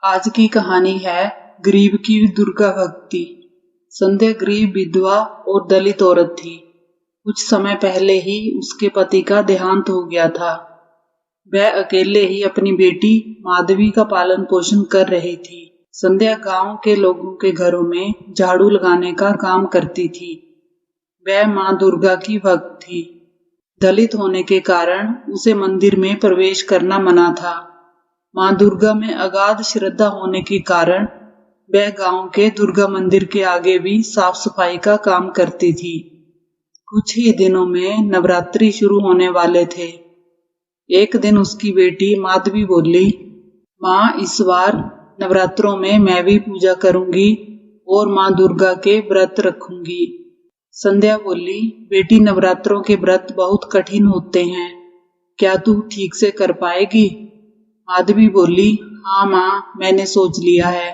आज की कहानी है गरीब की दुर्गा भक्ति। संध्या गरीब विधवा और दलित औरत थी। कुछ समय पहले ही उसके पति का देहांत हो गया था। वह अकेले ही अपनी बेटी माधवी का पालन पोषण कर रही थी। संध्या गांव के लोगों के घरों में झाड़ू लगाने का काम करती थी। वह मां दुर्गा की भक्त थी। दलित होने के कारण उसे मंदिर में प्रवेश करना मना था। मां दुर्गा में अगाध श्रद्धा होने के कारण वह गांव के दुर्गा मंदिर के आगे भी साफ सफाई का काम करती थी। कुछ ही दिनों में नवरात्रि शुरू होने वाले थे। एक दिन उसकी बेटी माधवी बोली, मां इस बार नवरात्रों में मैं भी पूजा करूंगी और मां दुर्गा के व्रत रखूंगी। संध्या बोली, बेटी नवरात्रों के व्रत बहुत कठिन होते हैं, क्या तू ठीक से कर पाएगी? माधवी बोली, हाँ मां, मैंने सोच लिया है।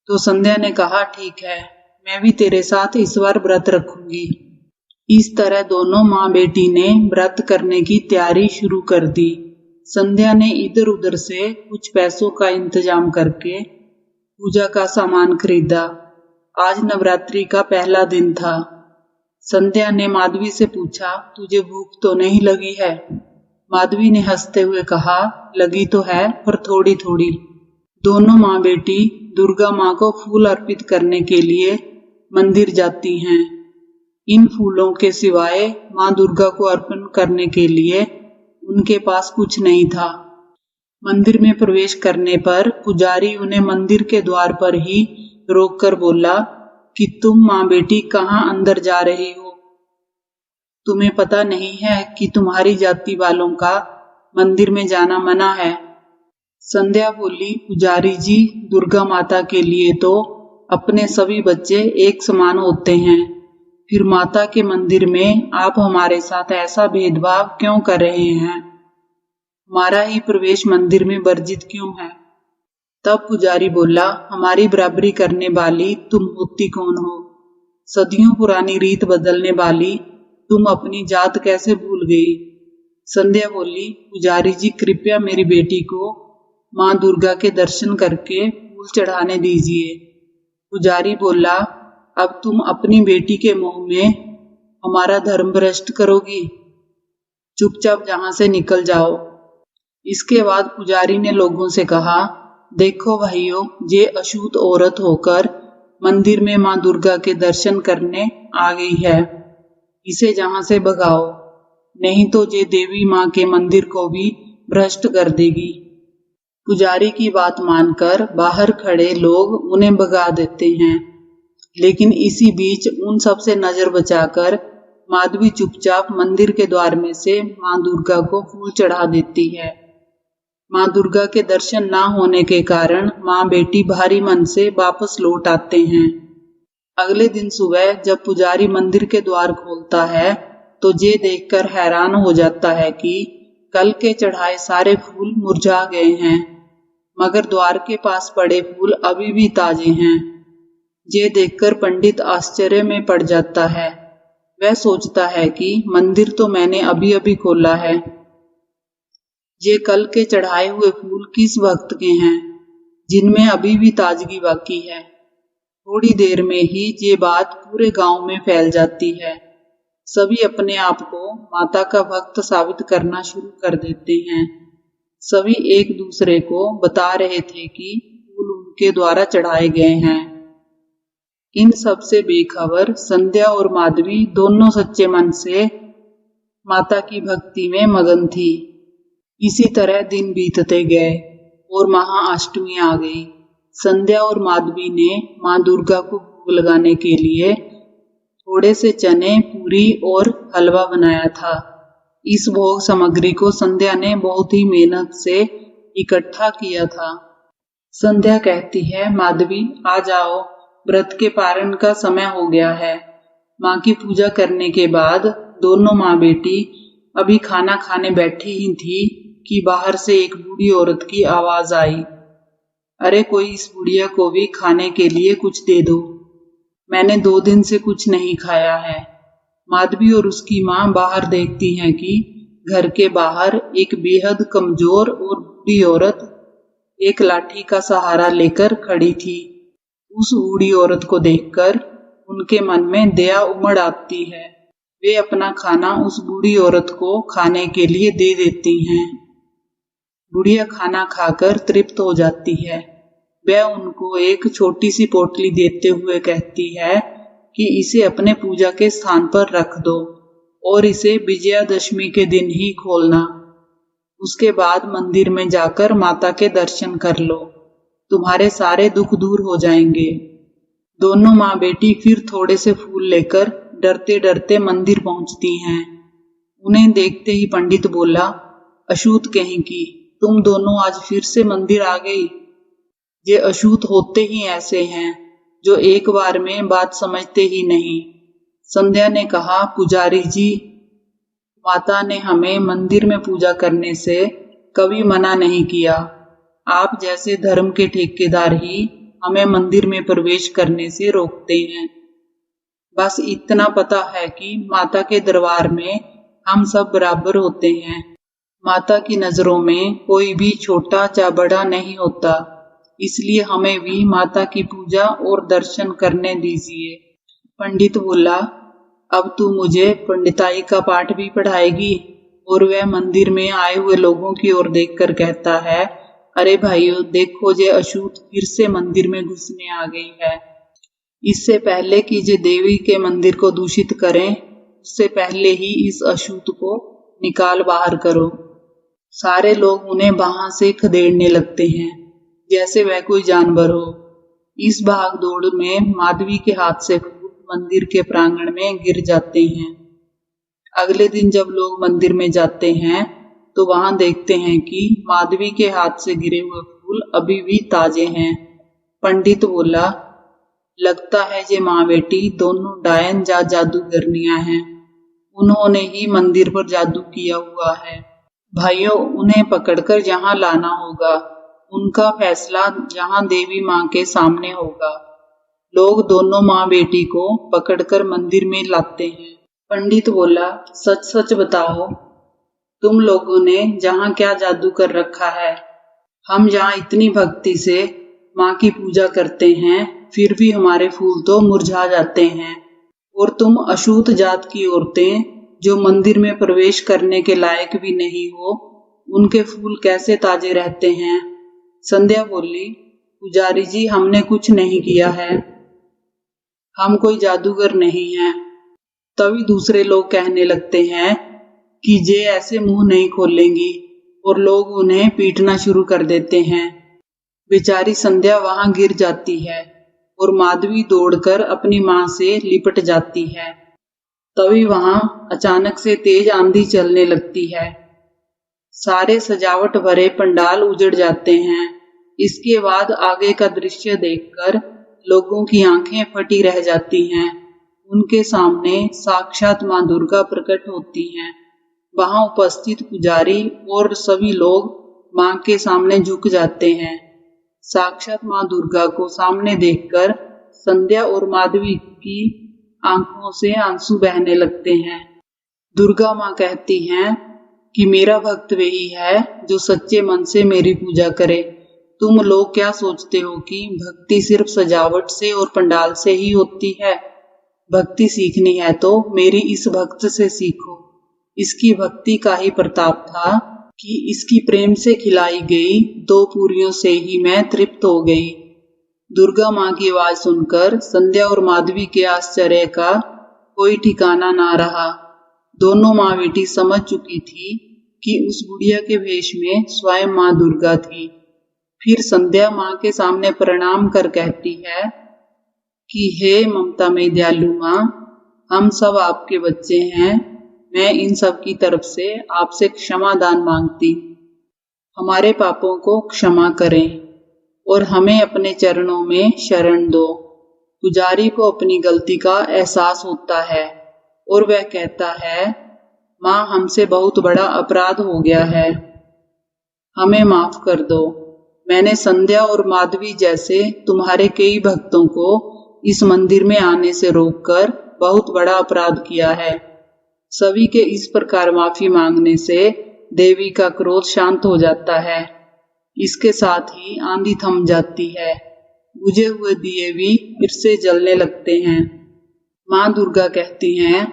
तो संध्या ने कहा, ठीक है, मैं भी तेरे साथ इस बार व्रत रखूंगी। इस तरह दोनों मां बेटी ने व्रत करने की तैयारी शुरू कर दी। संध्या ने इधर उधर से कुछ पैसों का इंतजाम करके पूजा का सामान खरीदा। आज नवरात्रि का पहला दिन था। संध्या ने माधवी से पूछा, तुझे भूख तो नहीं लगी है? माधवी ने हंसते हुए कहा, लगी तो है पर थोड़ी थोड़ी। दोनों माँ बेटी दुर्गा माँ को फूल अर्पित करने के लिए मंदिर जाती हैं। इन फूलों के सिवाय माँ दुर्गा को अर्पण करने के लिए उनके पास कुछ नहीं था। मंदिर में प्रवेश करने पर पुजारी उन्हें मंदिर के द्वार पर ही रोककर बोला कि तुम माँ बेटी कहाँ अंदर जा रही हो? तुम्हें पता नहीं है कि तुम्हारी जाति वालों का मंदिर में जाना मना है? संध्या बोली, पुजारी जी, दुर्गा माता के लिए तो अपने सभी बच्चे एक समान होते हैं, फिर माता के मंदिर में आप हमारे साथ ऐसा भेदभाव क्यों कर रहे हैं? हमारा ही प्रवेश मंदिर में वर्जित क्यों है? तब पुजारी बोला, हमारी बराबरी करने वाली तुम होती कौन हो? सदियों पुरानी रीत बदलने वाली तुम अपनी जात कैसे भूल गई? संध्या बोली, पुजारी जी, कृपया मेरी बेटी को मां दुर्गा के दर्शन करके फूल चढ़ाने दीजिए। पुजारी बोला, अब तुम अपनी बेटी के मुंह में हमारा धर्म भ्रष्ट करोगी? चुपचाप जहां से निकल जाओ। इसके बाद पुजारी ने लोगों से कहा, देखो भाइयों, ये अछूत औरत होकर मंदिर में मां दुर्गा के दर्शन करने आ गई है। इसे जहां से भगाओ, नहीं तो ये देवी मां के मंदिर को भी भ्रष्ट कर देगी। पुजारी की बात मानकर बाहर खड़े लोग उन्हें भगा देते हैं, लेकिन इसी बीच उन सब से नजर बचाकर माधवी चुपचाप मंदिर के द्वार में से मां दुर्गा को फूल चढ़ा देती है। मां दुर्गा के दर्शन ना होने के कारण मां बेटी भारी मन से वापस लौट आते हैं। अगले दिन सुबह जब पुजारी मंदिर के द्वार खोलता है तो ये देखकर हैरान हो जाता है कि कल के चढ़ाए सारे फूल मुरझा गए हैं, मगर द्वार के पास पड़े फूल अभी भी ताजे हैं। ये देखकर पंडित आश्चर्य में पड़ जाता है। वह सोचता है कि मंदिर तो मैंने अभी अभी खोला है, ये कल के चढ़ाए हुए फूल किस भक्त के हैं जिनमें अभी भी ताजगी बाकी है। थोड़ी देर में ही ये बात पूरे गांव में फैल जाती है। सभी अपने आप को माता का भक्त साबित करना शुरू कर देते हैं। सभी एक दूसरे को बता रहे थे कि फूल उनके द्वारा चढ़ाए गए हैं। इन सब से बेखबर संध्या और माधवी दोनों सच्चे मन से माता की भक्ति में मगन थी। इसी तरह दिन बीतते गए और महाअष्टमी आ गई। संध्या और माधवी ने मां दुर्गा को भोग लगाने के लिए थोड़े से चने, पूरी और हलवा बनाया था। इस भोग सामग्री को संध्या ने बहुत ही मेहनत से इकट्ठा किया था। संध्या कहती है, माधवी आ जाओ, व्रत के पारण का समय हो गया है। मां की पूजा करने के बाद दोनों मां बेटी अभी खाना खाने बैठी ही थी कि बाहर से एक बूढ़ी औरत की आवाज आई, अरे कोई इस बुढ़िया को भी खाने के लिए कुछ दे दो, मैंने 2 दिन से कुछ नहीं खाया है। माधवी और उसकी मां बाहर देखती हैं कि घर के बाहर एक बेहद कमजोर और बूढ़ी औरत एक लाठी का सहारा लेकर खड़ी थी। उस बूढ़ी औरत को देखकर उनके मन में दया उमड़ आती है। वे अपना खाना उस बूढ़ी औरत को खाने के लिए दे देती हैं। बुढ़िया खाना खाकर तृप्त हो जाती है। वह उनको एक छोटी सी पोटली देते हुए कहती है कि इसे अपने पूजा के स्थान पर रख दो और इसे विजयादशमी के दिन ही खोलना। उसके बाद मंदिर में जाकर माता के दर्शन कर लो, तुम्हारे सारे दुख दूर हो जाएंगे। दोनों माँ बेटी फिर थोड़े से फूल लेकर डरते डरते मंदिर पहुंचती हैं। उन्हें देखते ही पंडित बोला, अछूत कहीं की, तुम दोनों आज फिर से मंदिर आ गई। ये अछूत होते ही ऐसे हैं जो एक बार में बात समझते ही नहीं। संध्या ने कहा, पुजारी जी, माता ने हमें मंदिर में पूजा करने से कभी मना नहीं किया। आप जैसे धर्म के ठेकेदार ही हमें मंदिर में प्रवेश करने से रोकते हैं। बस इतना पता है कि माता के दरबार में हम सब बराबर होते हैं। माता की नजरों में कोई भी छोटा या बड़ा नहीं होता, इसलिए हमें भी माता की पूजा और दर्शन करने दीजिए। पंडित बोला, अब तू मुझे पंडिताई का पाठ भी पढ़ाएगी? और वह मंदिर में आए हुए लोगों की ओर देखकर कहता है, अरे भाइयों, देखो ये अछूत फिर से मंदिर में घुसने आ गई है। इससे पहले कि ये देवी के मंदिर को दूषित करें, उससे पहले ही इस अछूत को निकाल बाहर करो। सारे लोग उन्हें वहां से खदेड़ने लगते हैं जैसे वह कोई जानवर हो। इस भाग दौड़ में माधवी के हाथ से फूल मंदिर के प्रांगण में गिर जाते हैं। अगले दिन जब लोग मंदिर में जाते हैं तो वहां देखते हैं कि माधवी के हाथ से गिरे हुए फूल अभी भी ताजे हैं। पंडित बोला, लगता है ये माँ बेटी दोनों डायन या जादूगरनियां हैं। उन्होंने ही मंदिर पर जादू किया हुआ है। भाइयों, उन्हें पकड़कर यहाँ लाना होगा। उनका फैसला यहाँ देवी माँ के सामने होगा। लोग दोनों माँ बेटी को पकड़कर मंदिर में लाते हैं। पंडित बोला, सच सच बताओ, तुम लोगों ने जहाँ क्या जादू कर रखा है? हम यहाँ इतनी भक्ति से माँ की पूजा करते हैं, फिर भी हमारे फूल तो मुरझा जाते हैं। और तुम अछूत जात की औरतें जो मंदिर में प्रवेश करने के लायक भी नहीं हो, उनके फूल कैसे ताजे रहते हैं? संध्या बोली, पुजारी जी, हमने कुछ नहीं किया है, हम कोई जादूगर नहीं हैं। तभी दूसरे लोग कहने लगते हैं कि जे ऐसे मुंह नहीं खोलेंगी, और लोग उन्हें पीटना शुरू कर देते हैं। बेचारी संध्या वहां गिर जाती है और माधवी दौड़कर अपनी मां से लिपट जाती है। तभी वहां अचानक से तेज आंधी चलने लगती है। सारे सजावट भरे पंडाल उजड़ जाते हैं। इसके बाद आगे का दृश्य देखकर लोगों की आंखें फटी रह जाती हैं। उनके सामने साक्षात मां दुर्गा प्रकट होती हैं। वहां उपस्थित पुजारी और सभी लोग मां के सामने झुक जाते हैं। साक्षात मां दुर्गा को सामने देखकर संध्या और माधवी की आंखों से आंसू बहने लगते हैं। दुर्गा मां कहती हैं कि मेरा भक्त वही है जो सच्चे मन से मेरी पूजा करे। तुम लोग क्या सोचते हो कि भक्ति सिर्फ सजावट से और पंडाल से ही होती है? भक्ति सीखनी है तो मेरी इस भक्त से सीखो। इसकी भक्ति का ही प्रताप था कि इसकी प्रेम से खिलाई गई 2 पूरियों से ही मैं तृप्त हो गई। दुर्गा माँ की आवाज सुनकर संध्या और माधवी के आश्चर्य का कोई ठिकाना ना रहा। दोनों माँ बेटी समझ चुकी थी कि उस बुढ़िया के वेश में स्वयं माँ दुर्गा थी। फिर संध्या माँ के सामने प्रणाम कर कहती है कि हे ममता में दयालु माँ, हम सब आपके बच्चे हैं। मैं इन सब की तरफ से आपसे क्षमा दान मांगती। हमारे पापों को क्षमा करें और हमें अपने चरणों में शरण दो। पुजारी को अपनी गलती का एहसास होता है और वह कहता है, माँ, हमसे बहुत बड़ा अपराध हो गया है, हमें माफ कर दो। मैंने संध्या और माधवी जैसे तुम्हारे कई भक्तों को इस मंदिर में आने से रोककर बहुत बड़ा अपराध किया है। सभी के इस प्रकार माफी मांगने से देवी का क्रोध शांत हो जाता है। इसके साथ ही आंधी थम जाती है। बुझे हुए दिए भी फिर से जलने लगते हैं। माँ दुर्गा कहती हैं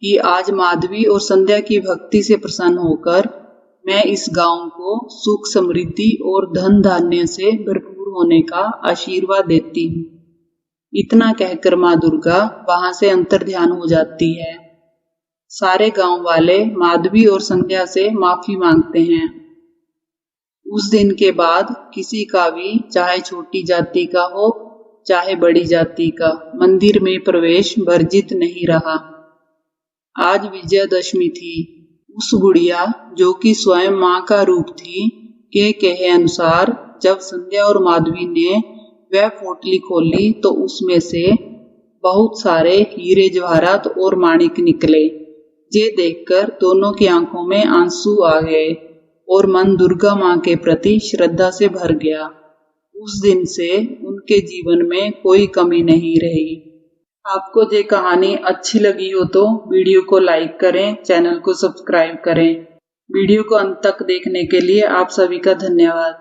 कि आज माधवी और संध्या की भक्ति से प्रसन्न होकर मैं इस गांव को सुख समृद्धि और धन धान्य से भरपूर होने का आशीर्वाद देती हूँ। इतना कहकर माँ दुर्गा वहां से अंतर्ध्यान हो जाती है। सारे गांव वाले माधवी और संध्या से माफी मांगते हैं। उस दिन के बाद किसी का भी, चाहे छोटी जाति का हो चाहे बड़ी जाति का, मंदिर में प्रवेश वर्जित नहीं रहा। आज विजयादशमी थी। उस गुड़िया जो कि स्वयं माँ का रूप थी के कहे अनुसार जब संध्या और माधवी ने वह पोटली खोली तो उसमें से बहुत सारे हीरे जवाहरात और माणिक निकले। ये देखकर दोनों की आंखों में आंसू आ गए और मन दुर्गा माँ के प्रति श्रद्धा से भर गया। उस दिन से उनके जीवन में कोई कमी नहीं रही। आपको ये कहानी अच्छी लगी हो तो वीडियो को लाइक करें, चैनल को सब्सक्राइब करें। वीडियो को अंत तक देखने के लिए आप सभी का धन्यवाद।